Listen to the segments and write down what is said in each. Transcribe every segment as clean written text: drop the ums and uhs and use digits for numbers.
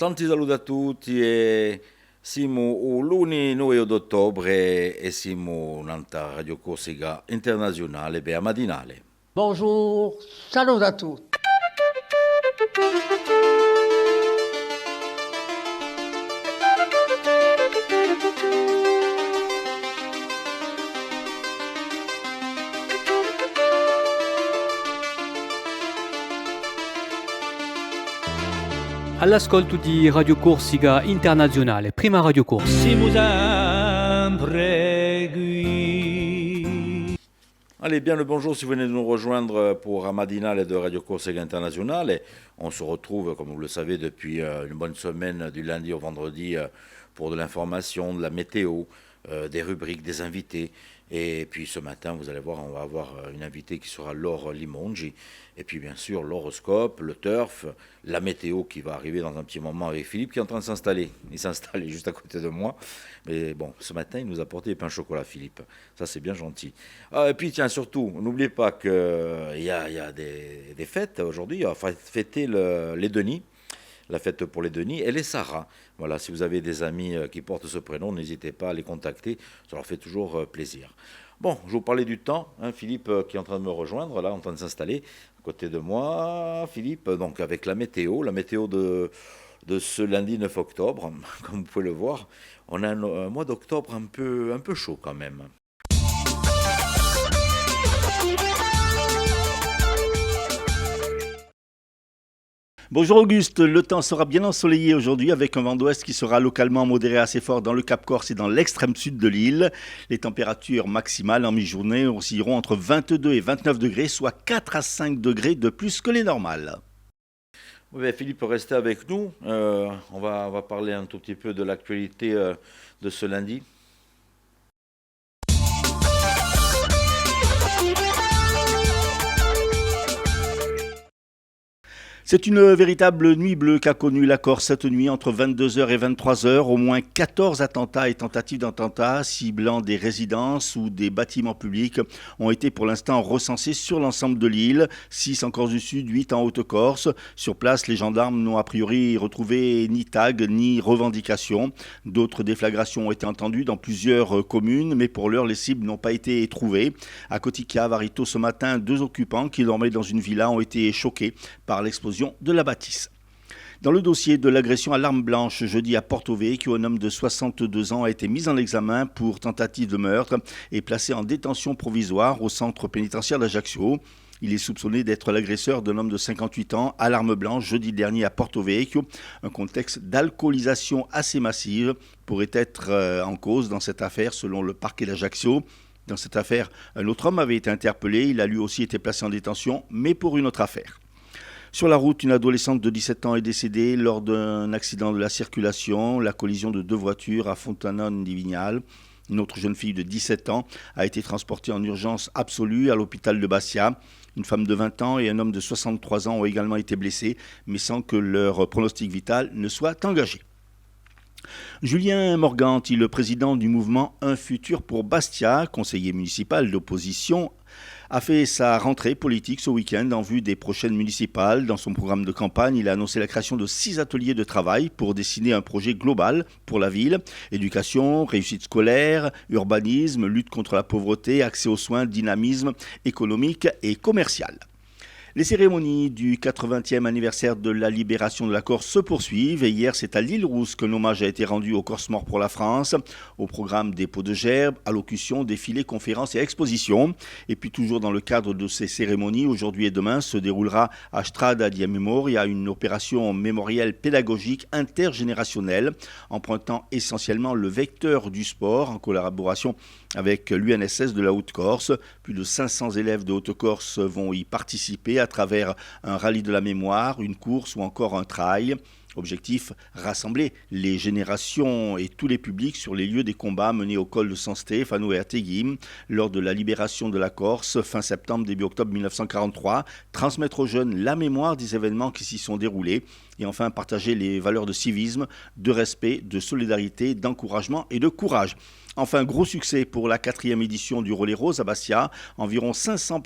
Tanti saluti a tutti e siamo il lunedì 9 d'ottobre e siamo una Radio Corsica internazionale per matinale. Bonjour, salut à tous. All'ascolto di Radio Corsica Internazionale, prima Radio Corsica. Siamo sempre qui. Allez, bien le bonjour si vous venez de nous rejoindre pour un matinale de Radio Corsica Internazionale. On se retrouve, comme vous le savez, depuis une bonne semaine, du lundi au vendredi, pour de l'information, de la météo, des rubriques, des invités. Et puis ce matin, vous allez voir, on va avoir une invitée qui sera Laure Limongi. Et puis bien sûr, l'horoscope, le turf, la météo qui va arriver dans un petit moment avec Philippe qui est en train de s'installer. Il s'installe juste à côté de moi. Mais bon, ce matin, il nous a apporté des pains au chocolat, Philippe. Ça, c'est bien gentil. Et puis tiens, surtout, n'oubliez pas qu'il y a des fêtes aujourd'hui. On va fêter les Denis. La fête pour les Denis et les Sarah. Voilà, si vous avez des amis qui portent ce prénom, n'hésitez pas à les contacter, ça leur fait toujours plaisir. Bon, je vous parlais du temps, Philippe qui est en train de me rejoindre, là, en train de s'installer à côté de moi. Philippe, donc avec la météo de ce lundi 9 octobre, comme vous pouvez le voir, on a un mois d'octobre un peu chaud quand même. Bonjour Auguste, le temps sera bien ensoleillé aujourd'hui avec un vent d'ouest qui sera localement modéré assez fort dans le Cap Corse et dans l'extrême sud de l'île. Les températures maximales en mi-journée oscilleront entre 22 et 29 degrés, soit 4 à 5 degrés de plus que les normales. Oui, Philippe, restez avec nous. On va parler un tout petit peu de l'actualité de ce lundi. C'est une véritable nuit bleue qu'a connue la Corse cette nuit entre 22h et 23h. Au moins 14 attentats et tentatives d'attentats ciblant des résidences ou des bâtiments publics ont été pour l'instant recensés sur l'ensemble de l'île. 6 en Corse du Sud, 8 en Haute-Corse. Sur place, les gendarmes n'ont a priori retrouvé ni tag ni revendication. D'autres déflagrations ont été entendues dans plusieurs communes, mais pour l'heure, les cibles n'ont pas été trouvées. À Kotika, Varito, ce matin, 2 occupants qui dormaient dans une villa ont été choqués par l'explosion de la bâtisse. Dans le dossier de l'agression à l'arme blanche jeudi à Porto Vecchio, un homme de 62 ans a été mis en examen pour tentative de meurtre et placé en détention provisoire au centre pénitentiaire d'Ajaccio. Il est soupçonné d'être l'agresseur d'un homme de 58 ans à l'arme blanche jeudi dernier à Porto Vecchio. Un contexte d'alcoolisation assez massive pourrait être en cause dans cette affaire selon le parquet d'Ajaccio. Dans cette affaire, un autre homme avait été interpellé. Il a lui aussi été placé en détention, mais pour une autre affaire. Sur la route, une adolescente de 17 ans est décédée lors d'un accident de la circulation, la collision de 2 voitures à Fontanon di Vignale. Une autre jeune fille de 17 ans a été transportée en urgence absolue à l'hôpital de Bastia. Une femme de 20 ans et un homme de 63 ans ont également été blessés, mais sans que leur pronostic vital ne soit engagé. Julien Morganti, le président du mouvement Un Futur pour Bastia, conseiller municipal d'opposition, a fait sa rentrée politique ce week-end en vue des prochaines municipales. Dans son programme de campagne, il a annoncé la création de 6 ateliers de travail pour dessiner un projet global pour la ville. Éducation, réussite scolaire, urbanisme, lutte contre la pauvreté, accès aux soins, dynamisme économique et commercial. Les cérémonies du 80e anniversaire de la libération de la Corse se poursuivent et hier c'est à l'île Rousse qu'un hommage a été rendu aux Corses morts pour la France. Au programme des pots de gerbe, allocutions, défilés, conférences et expositions. Et puis toujours dans le cadre de ces cérémonies, aujourd'hui et demain se déroulera à Strada di Memoria une opération mémorielle pédagogique intergénérationnelle empruntant essentiellement le vecteur du sport en collaboration avec l'UNSS de la Haute-Corse. Plus de 500 élèves de Haute-Corse vont y participer à travers un rallye de la mémoire, une course ou encore un trail. Objectif, rassembler les générations et tous les publics sur les lieux des combats menés au col de San Stefano et à Teghim lors de la libération de la Corse fin septembre, début octobre 1943, transmettre aux jeunes la mémoire des événements qui s'y sont déroulés et enfin partager les valeurs de civisme, de respect, de solidarité, d'encouragement et de courage. Enfin, gros succès pour la 4e édition du Relais Rose à Bastia, environ 500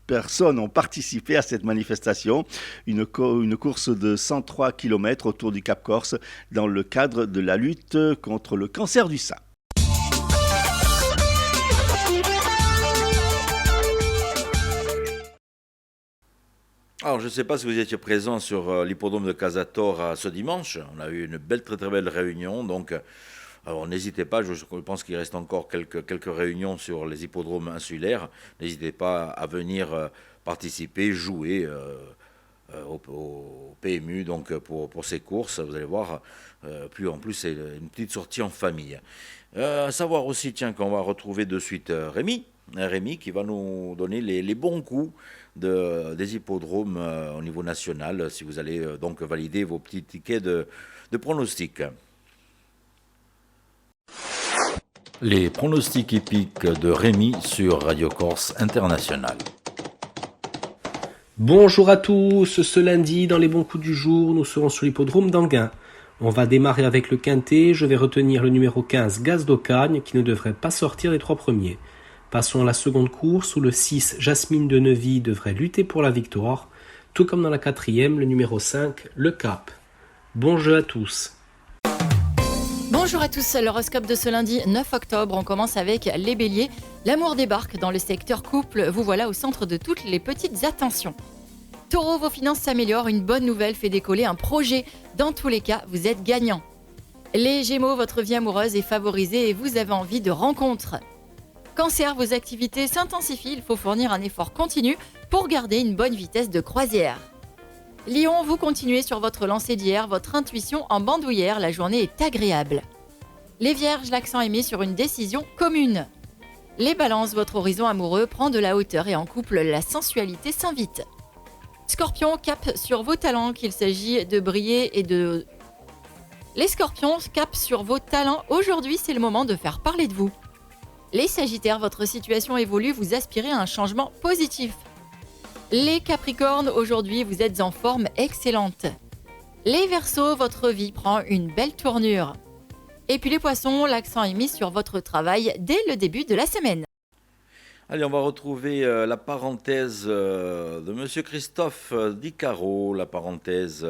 personnes ont participé à cette manifestation, une course de 103 km autour du Cap Corse dans le cadre de la lutte contre le cancer du sein. Alors, je ne sais pas si vous étiez présent sur l'hippodrome de Casator ce dimanche. On a eu une belle, très très belle réunion. Donc, alors, n'hésitez pas, je pense qu'il reste encore quelques réunions sur les hippodromes insulaires. N'hésitez pas à venir participer, jouer au PMU donc pour ces courses. Vous allez voir, plus en plus, c'est une petite sortie en famille. À savoir aussi, tiens, qu'on va retrouver de suite Rémi. Rémi qui va nous donner les bons coups des hippodromes au niveau national, si vous allez donc valider vos petits tickets de pronostics. Les pronostics hippiques de Rémi sur Radio Corse International. Bonjour à tous, ce lundi dans les bons coups du jour, nous serons sur l'hippodrome d'Anguin. On va démarrer avec le quintet, je vais retenir le numéro 15 Gaz d'Ocagne qui ne devrait pas sortir des 3 premiers. Passons à la seconde course où le 6 Jasmine de Neuvy devrait lutter pour la victoire, tout comme dans la 4e, le numéro 5 Le Cap. Bon jeu à tous. Bonjour à tous, l'horoscope de ce lundi 9 octobre, on commence avec les béliers. L'amour débarque dans le secteur couple, vous voilà au centre de toutes les petites attentions. Taureau, vos finances s'améliorent, une bonne nouvelle fait décoller un projet. Dans tous les cas, vous êtes gagnant. Les Gémeaux, votre vie amoureuse est favorisée et vous avez envie de rencontres. Cancer, vos activités s'intensifient, il faut fournir un effort continu pour garder une bonne vitesse de croisière. Lion, vous continuez sur votre lancée d'hier, votre intuition en bandoulière, la journée est agréable. Les Vierges, l'accent est mis sur une décision commune. Les Balances, votre horizon amoureux prend de la hauteur et en couple, la sensualité s'invite. Scorpion, cap sur vos talents, qu'il s'agit de briller et de... Les Scorpions, cap sur vos talents, aujourd'hui c'est le moment de faire parler de vous. Les Sagittaires, votre situation évolue, vous aspirez à un changement positif. Les Capricornes, aujourd'hui vous êtes en forme excellente. Les Verseaux, votre vie prend une belle tournure. Et puis les Poissons, l'accent est mis sur votre travail dès le début de la semaine. Allez, on va retrouver la parenthèse de Monsieur Christophe Di Caro, la parenthèse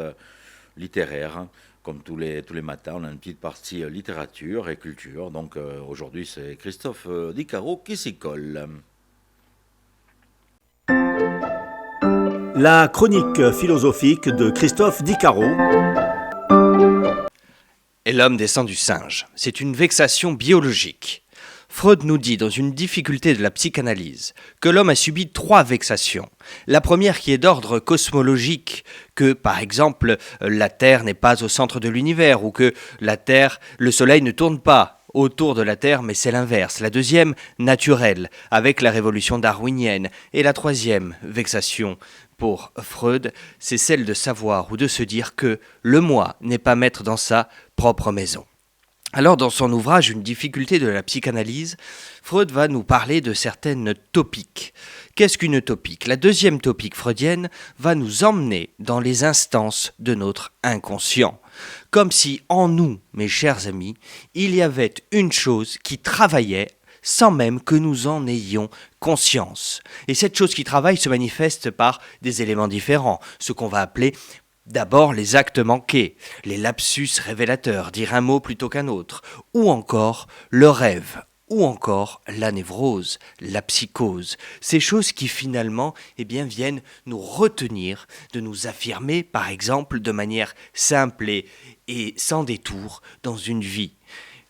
littéraire. Comme tous les matins, on a une petite partie littérature et culture. Donc aujourd'hui, c'est Christophe Di Caro qui s'y colle. La chronique philosophique de Christophe Di Caro. Et l'homme descend du singe. C'est une vexation biologique. Freud nous dit dans une difficulté de la psychanalyse que l'homme a subi 3 vexations. La première qui est d'ordre cosmologique, que par exemple la Terre n'est pas au centre de l'univers ou que le Soleil ne tourne pas autour de la Terre mais c'est l'inverse. La deuxième, naturelle, avec la révolution darwinienne. Et la troisième vexation pour Freud, c'est celle de savoir ou de se dire que le moi n'est pas maître dans sa propre maison. Alors, dans son ouvrage « Une difficulté de la psychanalyse », Freud va nous parler de certaines topiques. Qu'est-ce qu'une topique ? La deuxième topique freudienne va nous emmener dans les instances de notre inconscient. Comme si en nous, mes chers amis, il y avait une chose qui travaillait sans même que nous en ayons conscience. Et cette chose qui travaille se manifeste par des éléments différents, ce qu'on va appeler d'abord les actes manqués, les lapsus révélateurs, dire un mot plutôt qu'un autre, ou encore le rêve, ou encore la névrose, la psychose. Ces choses qui finalement viennent nous retenir de nous affirmer, par exemple, de manière simple et sans détour dans une vie.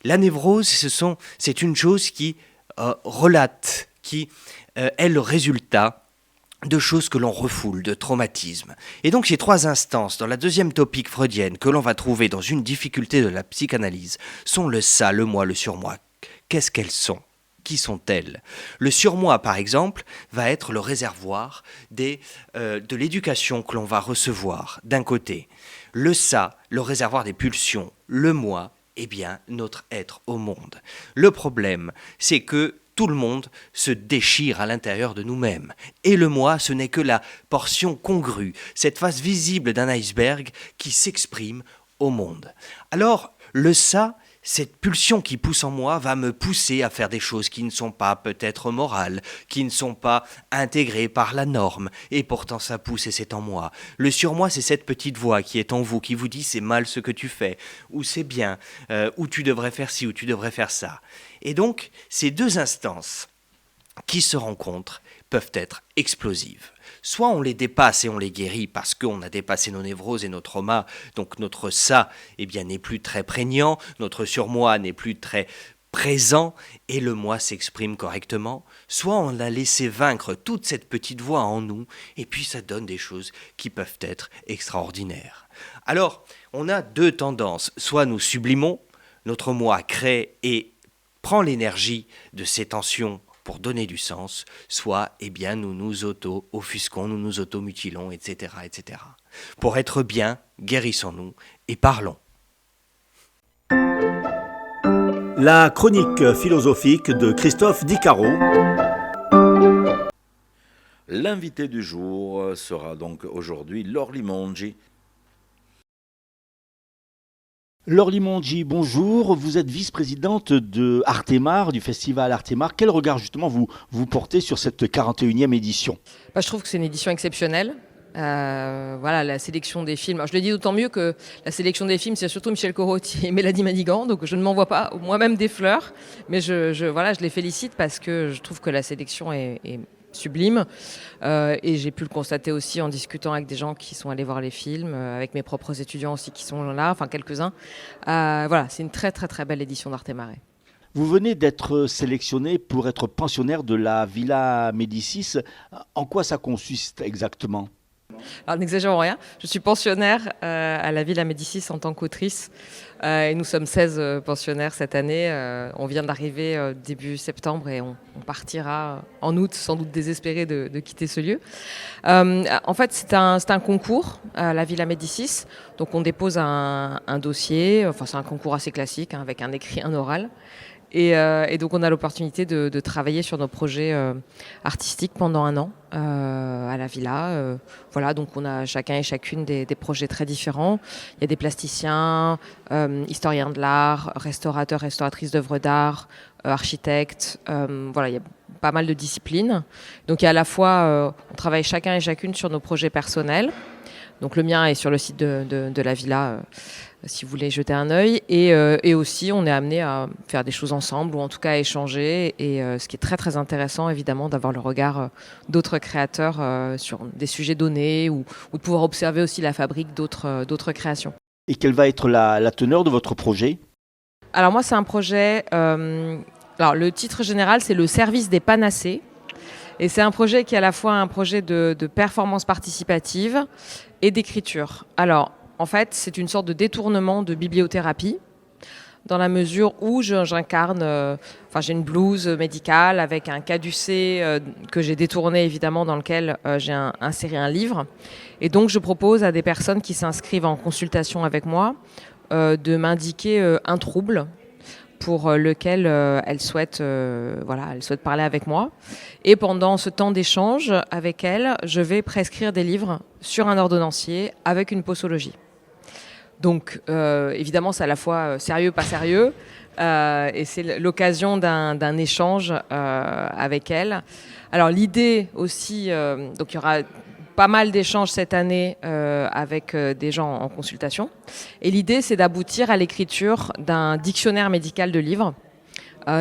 La névrose, c'est une chose qui relate, qui est le résultat de choses que l'on refoule, de traumatismes. Et donc ces 3 instances, dans la deuxième topique freudienne, que l'on va trouver dans une difficulté de la psychanalyse, sont le ça, le moi, le surmoi. Qu'est-ce qu'elles sont ? Qui sont-elles ? Le surmoi, par exemple, va être le réservoir de l'éducation que l'on va recevoir, d'un côté. Le ça, le réservoir des pulsions. Le moi, notre être au monde. Le problème, c'est que tout le monde se déchire à l'intérieur de nous-mêmes. Et le moi, ce n'est que la portion congrue, cette face visible d'un iceberg qui s'exprime au monde. Alors, le ça, cette pulsion qui pousse en moi va me pousser à faire des choses qui ne sont pas peut-être morales, qui ne sont pas intégrées par la norme, et pourtant ça pousse et c'est en moi. Le surmoi, c'est cette petite voix qui est en vous, qui vous dit c'est mal ce que tu fais, ou c'est bien, ou tu devrais faire ci, ou tu devrais faire ça. Et donc, ces deux instances qui se rencontrent peuvent être explosives. Soit on les dépasse et on les guérit parce qu'on a dépassé nos névroses et nos traumas, donc notre ça n'est plus très prégnant, notre surmoi n'est plus très présent et le moi s'exprime correctement. Soit on a laissé vaincre toute cette petite voix en nous et puis ça donne des choses qui peuvent être extraordinaires. Alors, on a deux tendances. Soit nous sublimons, notre moi crée et prend l'énergie de ces tensions pour donner du sens, soit nous nous auto-offusquons, nous nous auto-mutilons, etc., etc. Pour être bien, guérissons-nous et parlons. La chronique philosophique de Christophe Dicaro. L'invité du jour sera donc aujourd'hui Laure Limongi. Laure Limongi, bonjour. Vous êtes vice-présidente de Artemare, du festival Artemare. Quel regard justement vous portez sur cette 41e édition ? Je trouve que c'est une édition exceptionnelle. La sélection des films. Alors, je le dis d'autant mieux que la sélection des films, c'est surtout Michel Corotti et Mélanie Madigan, donc je ne m'envoie pas moi-même des fleurs, mais je les félicite parce que je trouve que la sélection est sublime et j'ai pu le constater aussi en discutant avec des gens qui sont allés voir les films, avec mes propres étudiants aussi qui sont là, enfin quelques-uns. C'est une très très très belle édition d'Artemare. Vous venez d'être sélectionné pour être pensionnaire de la Villa Médicis. En quoi ça consiste exactement ? Alors n'exagérons rien, je suis pensionnaire à la Villa Médicis en tant qu'autrice et nous sommes 16 pensionnaires cette année. On vient d'arriver début septembre et on partira en août, sans doute désespéré de quitter ce lieu. En fait, c'est un concours à la Villa Médicis, donc on dépose un dossier, c'est un concours assez classique avec un écrit, un oral. Et donc on a l'opportunité de travailler sur nos projets artistiques pendant un an à la Villa. Donc on a chacun et chacune des projets très différents. Il y a des plasticiens, historiens de l'art, restaurateurs, restauratrices d'œuvres d'art, architectes. Il y a pas mal de disciplines. Donc il y a à la fois, on travaille chacun et chacune sur nos projets personnels. Donc le mien est sur le site de la Villa, si vous voulez jeter un œil. Et aussi, on est amené à faire des choses ensemble, ou en tout cas à échanger. Et ce qui est très très intéressant, évidemment, d'avoir le regard d'autres créateurs sur des sujets donnés, ou de pouvoir observer aussi la fabrique d'autres créations. Et quelle va être la teneur de votre projet ? Alors moi, c'est un projet... le titre général, c'est « Le service des panacées ». Et c'est un projet qui est à la fois un projet de performance participative et d'écriture. Alors, en fait, c'est une sorte de détournement de bibliothérapie, dans la mesure où j'incarne... j'ai une blouse médicale avec un caducée que j'ai détourné, évidemment, dans lequel j'ai inséré un livre. Et donc, je propose à des personnes qui s'inscrivent en consultation avec moi de m'indiquer un trouble pour lequel elle souhaite parler avec moi. Et pendant ce temps d'échange avec elle, je vais prescrire des livres sur un ordonnancier avec une posologie. Donc, évidemment, c'est à la fois sérieux, pas sérieux, et c'est l'occasion d'un échange avec elle. Alors, l'idée aussi, donc il y aura pas mal d'échanges cette année avec des gens en consultation. Et l'idée, c'est d'aboutir à l'écriture d'un dictionnaire médical de livres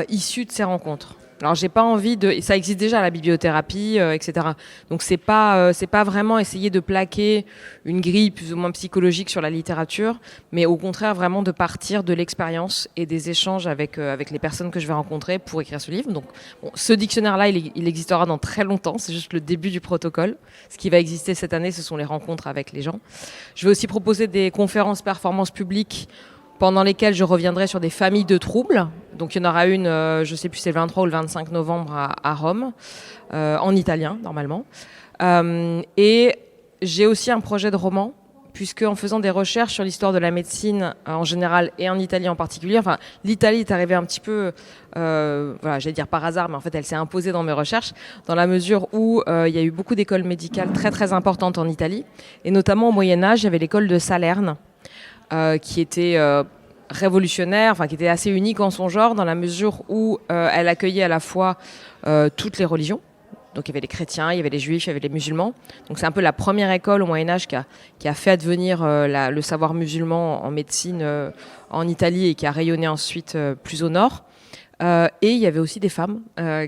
issu de ces rencontres. Alors, j'ai pas envie de... Ça existe déjà, la bibliothérapie, etc. Donc, c'est pas vraiment essayer de plaquer une grille plus ou moins psychologique sur la littérature, mais au contraire, vraiment de partir de l'expérience et des échanges avec les personnes que je vais rencontrer pour écrire ce livre. Donc, ce dictionnaire-là, il existera dans très longtemps. C'est juste le début du protocole. Ce qui va exister cette année, ce sont les rencontres avec les gens. Je vais aussi proposer des conférences performances publiques pendant lesquelles je reviendrai sur des familles de troubles. Donc il y en aura une, je ne sais plus, c'est le 23 ou le 25 novembre à Rome, en italien normalement. Et j'ai aussi un projet de roman, puisque en faisant des recherches sur l'histoire de la médecine en général et en Italie en particulier, l'Italie est arrivée un petit peu, j'allais dire par hasard, mais en fait elle s'est imposée dans mes recherches, dans la mesure où il y a eu beaucoup d'écoles médicales très très importantes en Italie, et notamment au Moyen-Âge, il y avait l'école de Salerne, qui était révolutionnaire, enfin qui était assez unique en son genre, dans la mesure où elle accueillait à la fois toutes les religions. Donc il y avait les chrétiens, il y avait les juifs, il y avait les musulmans. Donc c'est un peu la première école au Moyen-Âge qui a fait advenir le savoir musulman en médecine en Italie et qui a rayonné ensuite plus au nord. Et il y avait aussi des femmes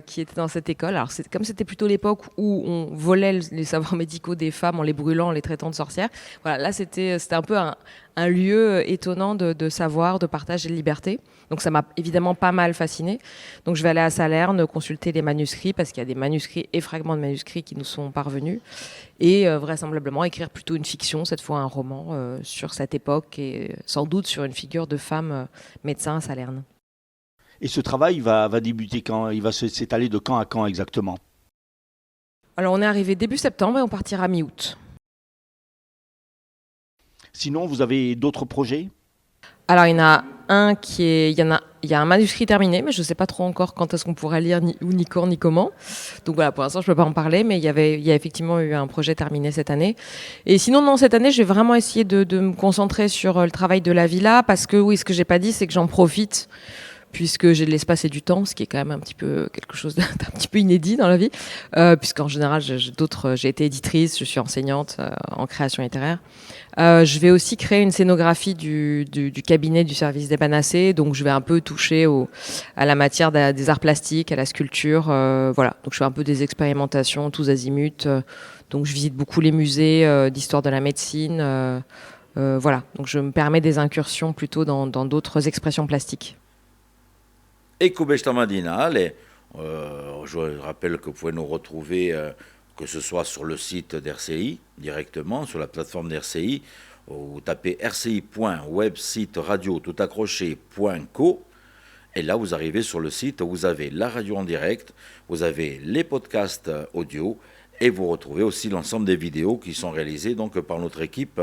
qui étaient dans cette école. Alors comme c'était plutôt l'époque où on volait les savoirs médicaux des femmes en les brûlant, en les traitant de sorcières. Voilà, là c'était un peu un lieu étonnant de savoir, de partage et de liberté. Donc ça m'a évidemment pas mal fascinée. Donc je vais aller à Salerne consulter les manuscrits parce qu'il y a des manuscrits et fragments de manuscrits qui nous sont parvenus. Et vraisemblablement écrire plutôt une fiction, cette fois un roman sur cette époque et sans doute sur une figure de femme médecin à Salerne. Et ce travail va débuter quand? Il va s'étaler de quand à quand exactement? Alors on est arrivé début septembre et on partira mi-août. Sinon, vous avez d'autres projets? Alors il y en a un il y a un manuscrit terminé, mais je ne sais pas trop encore quand est-ce qu'on pourra lire, ni où, ni quand, ni comment. Donc voilà, pour l'instant je ne peux pas en parler, mais il y a effectivement eu un projet terminé cette année. Et sinon, non, cette année, je vais vraiment essayer de me concentrer sur le travail de la villa, parce que oui, ce que j'ai pas dit, c'est que j'en profite puisque j'ai de l'espace et du temps, ce qui est quand même un petit peu quelque chose d'un petit peu inédit dans la vie, puisqu'en général, j'ai été éditrice, je suis enseignante en création littéraire. Je vais aussi créer une scénographie du cabinet du service des Panacées, donc je vais un peu toucher à la matière des arts plastiques, à la sculpture, voilà. Donc je fais un peu des expérimentations tous azimuts, donc je visite beaucoup les musées d'histoire de la médecine, voilà. Donc je me permets des incursions plutôt dans d'autres expressions plastiques. Et Kubeshta Madinale, je rappelle que vous pouvez nous retrouver, que ce soit sur le site d'RCI, directement, sur la plateforme d'RCI, vous tapez rci.websiteradio.co, et là vous arrivez sur le site, vous avez la radio en direct, vous avez les podcasts audio, et vous retrouvez aussi l'ensemble des vidéos qui sont réalisées donc, par notre équipe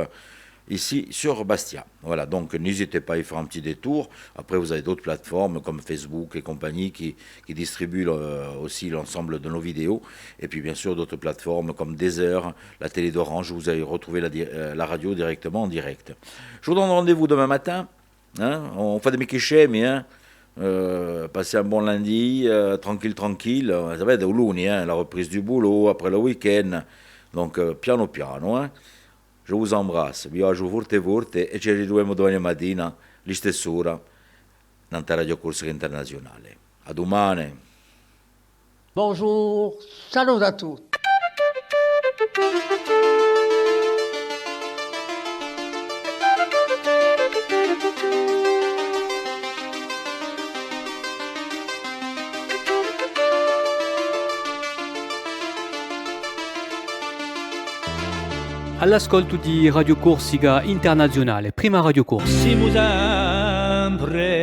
ici sur Bastia. Voilà, donc n'hésitez pas à y faire un petit détour. Après, vous avez d'autres plateformes comme Facebook et compagnie qui distribuent aussi l'ensemble de nos vidéos. Et puis, bien sûr, d'autres plateformes comme Deezer, la télé d'Orange, où vous allez retrouver la radio directement en direct. Je vous donne rendez-vous demain matin. Hein, on fait des miquichés, mais hein, passez un bon lundi, tranquille. Ça va être luni, hein, la reprise du boulot, après le week-end. Donc, piano, hein. Je vous embrasse, vi oggi forte e ci ritroviamo domani mattina, lì stess'ora, nella Radio Corsica Internazionale. A domani. Bonjour, salut à tous. All'ascolto di Radio Corsica Internazionale, prima Radio Corsica. Siamo sempre